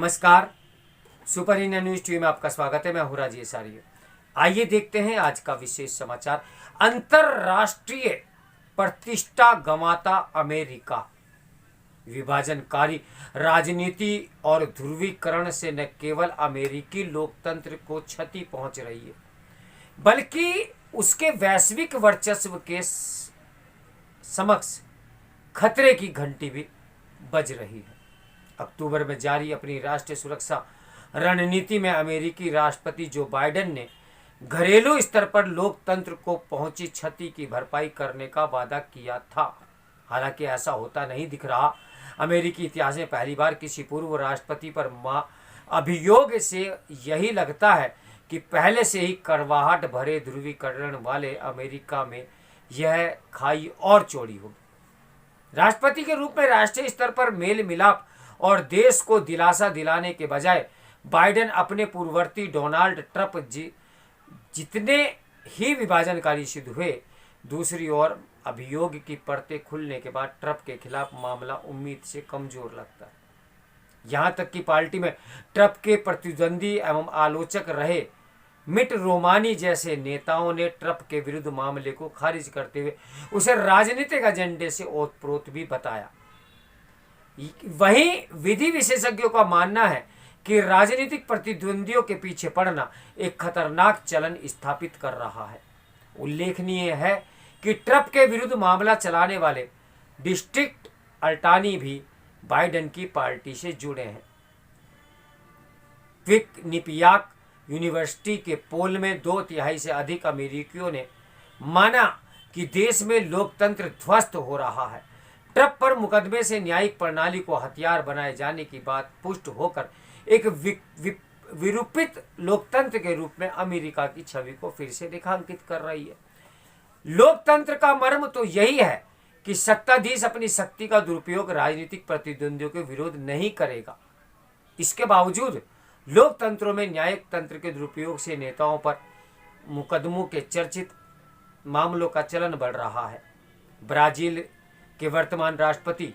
नमस्कार। Super India news TV में आपका स्वागत है। मैं हूं राजेश आर्य। आइए देखते हैं आज का विशेष समाचार। अंतरराष्ट्रीय प्रतिष्ठा गंवाता अमेरिका। विभाजनकारी राजनीति और ध्रुवीकरण से न केवल अमेरिकी लोकतंत्र को क्षति पहुंच रही है, बल्कि उसके वैश्विक वर्चस्व के समक्ष खतरे की घंटी भी बज रही है। अक्टूबर में जारी अपनी राष्ट्रीय सुरक्षा रणनीति में अमेरिकी राष्ट्रपति जो बाइडेन ने घरेलू स्तर पर लोकतंत्र को पहुंची क्षति की भरपाई करने का वादा किया था। हालांकि ऐसा होता नहीं दिख रहा। अमेरिकी इतिहास में पहली बार किसी पूर्व राष्ट्रपति पर अभियोग से यही लगता है कि पहले से ही कड़वाहट भरे ध्रुवीकरण वाले अमेरिका में यह खाई और चौड़ी होगी। राष्ट्रपति के रूप में राष्ट्रीय स्तर पर मेल मिलाप और देश को दिलासा दिलाने के बजाय बाइडेन अपने पूर्ववर्ती डोनाल्ड ट्रंप जितने ही विभाजनकारी सिद्ध हुए। दूसरी ओर अभियोग की परतें खुलने के बाद ट्रंप के खिलाफ मामला उम्मीद से कमजोर लगता है। यहां तक कि पार्टी में ट्रंप के प्रतिद्वंदी एवं आलोचक रहे मिट रोमानी जैसे नेताओं ने ट्रंप के विरुद्ध मामले को खारिज करते हुए उसे राजनीतिक एजेंडे से ओतप्रोत भी बताया। वहीं विधि विशेषज्ञों का मानना है कि राजनीतिक प्रतिद्वंदियों के पीछे पड़ना एक खतरनाक चलन स्थापित कर रहा है। उल्लेखनीय है कि ट्रंप के विरुद्ध मामला चलाने वाले डिस्ट्रिक्ट अटॉर्नी भी बाइडेन की पार्टी से जुड़े हैं। क्विनिपियाक यूनिवर्सिटी के पोल में 2/3 से अधिक अमेरिकियों ने माना कि देश में लोकतंत्र ध्वस्त हो रहा है। ट्रंप पर मुकदमे से न्यायिक प्रणाली को हथियार बनाए जाने की बात पुष्ट होकर एक विरूपित लोकतंत्र के रूप में अमेरिका की छवि को फिर से रेखांकित कर रही है। लोकतंत्र का मर्म तो यही है कि सत्ताधीश अपनी शक्ति का दुरुपयोग राजनीतिक प्रतिद्वंदियों के विरोध नहीं करेगा। इसके बावजूद लोकतंत्रों में न्यायिक तंत्र के दुरुपयोग से नेताओं पर मुकदमों के चर्चित मामलों का चलन बढ़ रहा है। ब्राजील के वर्तमान राष्ट्रपति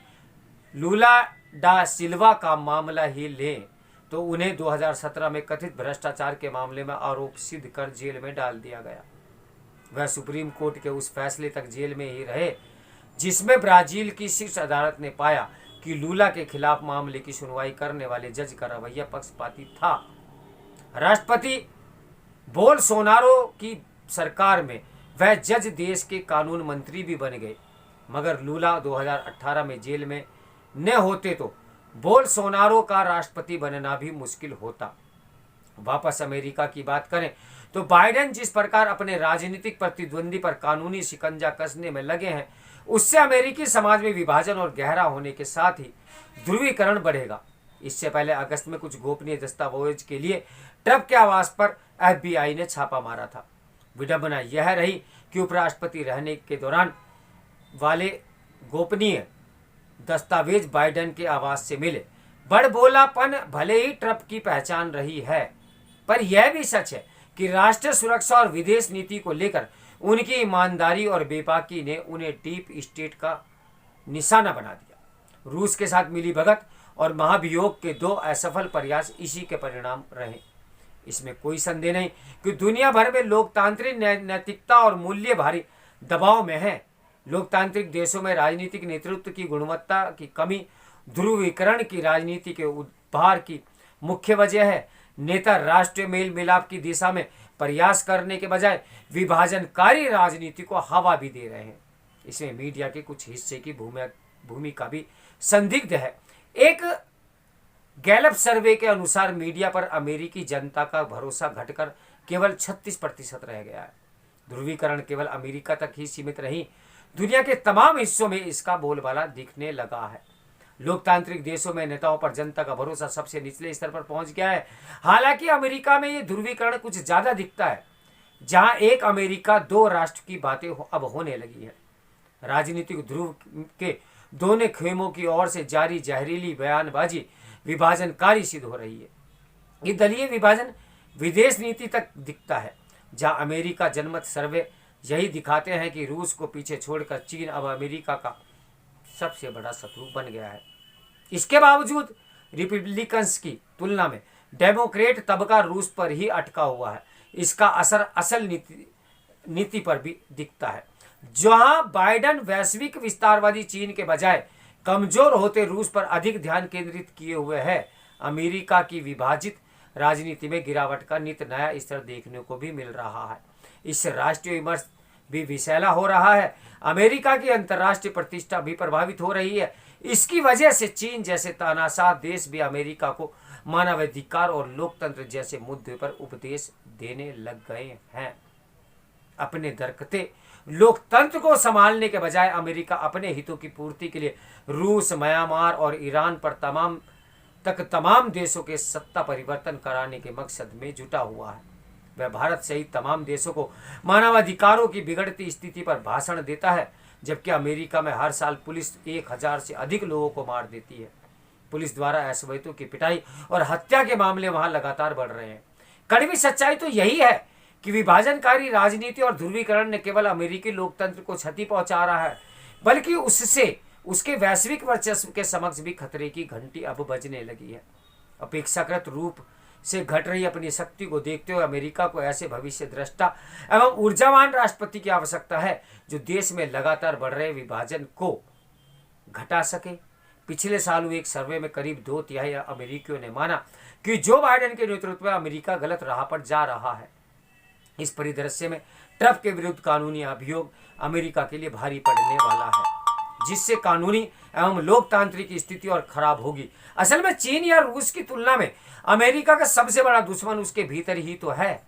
लूला डा सिल्वा का मामला ही लें तो उन्हें 2017 में कथित भ्रष्टाचार के मामले में आरोप सिद्ध कर जेल में डाल दिया गया। वह सुप्रीम कोर्ट के उस फैसले तक जेल में ही रहे जिसमें ब्राजील की शीर्ष अदालत ने पाया कि लूला के खिलाफ मामले की सुनवाई करने वाले जज का रवैया पक्षपाती था। राष्ट्रपति बोल्सोनारो की सरकार में वह जज देश के कानून मंत्री भी बन गए, मगर लूला 2018 में जेल में न होते तो बोल्सोनारो का राष्ट्रपति बनना भी मुश्किल होता। वापस अमेरिका की बात करें तो बाइडेन जिस प्रकार अपने राजनीतिक प्रतिद्वंदी पर कानूनी शिकंजा कसने में लगे हैं, उससे अमेरिकी समाज में विभाजन और गहरा होने के साथ ही ध्रुवीकरण बढ़ेगा। इससे पहले अगस्त में कुछ गोपनीय दस्तावेज के लिए ट्रंप के आवास पर FBI ने छापा मारा था। विडंबना यह रही कि उपराष्ट्रपति रहने के दौरान वाले गोपनीय दस्तावेज बाइडेन के आवास से मिले। बड़बोलापन भले ही ट्रंप की पहचान रही है, पर यह भी सच है कि राष्ट्रीय सुरक्षा और विदेश नीति को लेकर उनकी ईमानदारी और बेबाकी ने उन्हें डीप स्टेट का निशाना बना दिया। रूस के साथ मिलीभगत और महाभियोग के 2 असफल प्रयास इसी के परिणाम रहे। इसमें कोई संदेह नहीं कि दुनिया भर में लोकतांत्रिक नैतिकता और मूल्य भारी दबाव में है। लोकतांत्रिक देशों में राजनीतिक नेतृत्व की गुणवत्ता की कमी ध्रुवीकरण की राजनीति के उद्भार की मुख्य वजह है। नेता राष्ट्रीय मेल मिलाप की दिशा में प्रयास करने के बजाय विभाजनकारी राजनीति को हवा भी दे रहे हैं। इसमें मीडिया के कुछ हिस्से की भूमिका भी संदिग्ध है। एक गैलप सर्वे के अनुसार मीडिया पर अमेरिकी जनता का भरोसा घटकर केवल 36% रह गया है। ध्रुवीकरण केवल अमेरिका तक ही सीमित नहीं, दुनिया के तमाम हिस्सों में इसका बोलबाला दिखने लगा है। लोकतांत्रिक देशों में नेताओं पर जनता का भरोसा सबसे निचले स्तर पर पहुंच गया है। हालांकि अमेरिका में यह ध्रुवीकरण कुछ ज्यादा दिखता है, जहां एक अमेरिका 2 राष्ट्र की बातें अब होने लगी है। राजनीतिक ध्रुव के दोनों खेमों की ओर से जारी जहरीली बयानबाजी विभाजनकारी सिद्ध हो रही है। ये दलीय विभाजन विदेश नीति तक दिखता है, जहां अमेरिका जनमत सर्वे यही दिखाते हैं कि रूस को पीछे छोड़कर चीन अब अमेरिका का सबसे बड़ा शत्रु बन गया है। इसके बावजूद रिपब्लिकन्स की तुलना में डेमोक्रेट तबका रूस पर ही अटका हुआ है। इसका असर असल नीति पर भी दिखता है। जहां बाइडेन वैश्विक विस्तारवादी चीन के बजाय कमजोर होते रूस पर अधिक ध्यान केंद्रित किए हुए है, अमेरिका की विभाजित राजनीति में गिरावट का नित नया स्तर देखने को भी मिल रहा है। इससे राष्ट्रीय विमर्श भी विषैला हो रहा है। अमेरिका की अंतर्राष्ट्रीय प्रतिष्ठा भी प्रभावित हो रही है। इसकी वजह से चीन जैसे तानाशाह देश भी अमेरिका को मानवाधिकार और लोकतंत्र जैसे मुद्दे पर उपदेश देने लग गए हैं। अपने दरकते लोकतंत्र को संभालने के बजाय अमेरिका अपने हितों की पूर्ति के लिए रूस, म्यांमार और ईरान पर तमाम देशों के सत्ता परिवर्तन कराने के मकसद में जुटा हुआ है। वह भारत सहित तमाम देशों को मानवाधिकारों की बिगड़ती स्थिति पर भाषण देता है, जबकि अमेरिका में हर साल पुलिस 1000 से अधिक लोगों को मार देती है। पुलिस द्वारा अश्वैतों की पिटाई और हत्या के मामले वहां लगातार बढ़ रहे हैं। कड़वी सच्चाई तो यही है कि विभाजनकारी राजनीति और ध्रुवीकरण ने केवल अमेरिकी लोकतंत्र को क्षति पहुंचा रहा है, बल्कि उससे उसके वैश्विक वर्चस्व के समक्ष भी खतरे की घंटी अब बजने लगी है। अपेक्षाकृत रूप से घट रही अपनी शक्ति को देखते हुए अमेरिका को ऐसे भविष्य दृष्टा एवं ऊर्जावान राष्ट्रपति की आवश्यकता है जो देश में लगातार बढ़ रहे विभाजन को घटा सके। पिछले साल हुए एक सर्वे में करीब 2/3 अमेरिकियों ने माना कि जो बाइडेन के नेतृत्व में अमेरिका गलत राह पर जा रहा है। इस परिदृश्य में ट्रंप के विरुद्ध कानूनी अभियोग अमेरिका के लिए भारी पड़ने वाला है, जिससे कानूनी एवं लोकतांत्रिक स्थिति और खराब होगी। असल में चीन या रूस की तुलना में अमेरिका का सबसे बड़ा दुश्मन उसके भीतर ही तो है।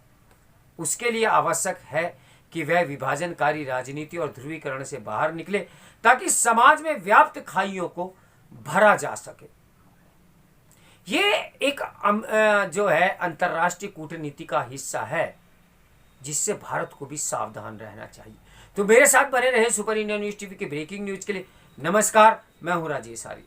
उसके लिए आवश्यक है कि वह विभाजनकारी राजनीति और ध्रुवीकरण से बाहर निकले ताकि समाज में व्याप्त खाइयों को भरा जा सके। ये एक जो है अंतर्राष्ट्रीय कूटनीति का हिस्सा है, जिससे भारत को भी सावधान रहना चाहिए। तो मेरे साथ बने रहे सुपर इंडिया न्यूज टीवी के ब्रेकिंग न्यूज के लिए। नमस्कार, मैं हूं राजेश आर्य।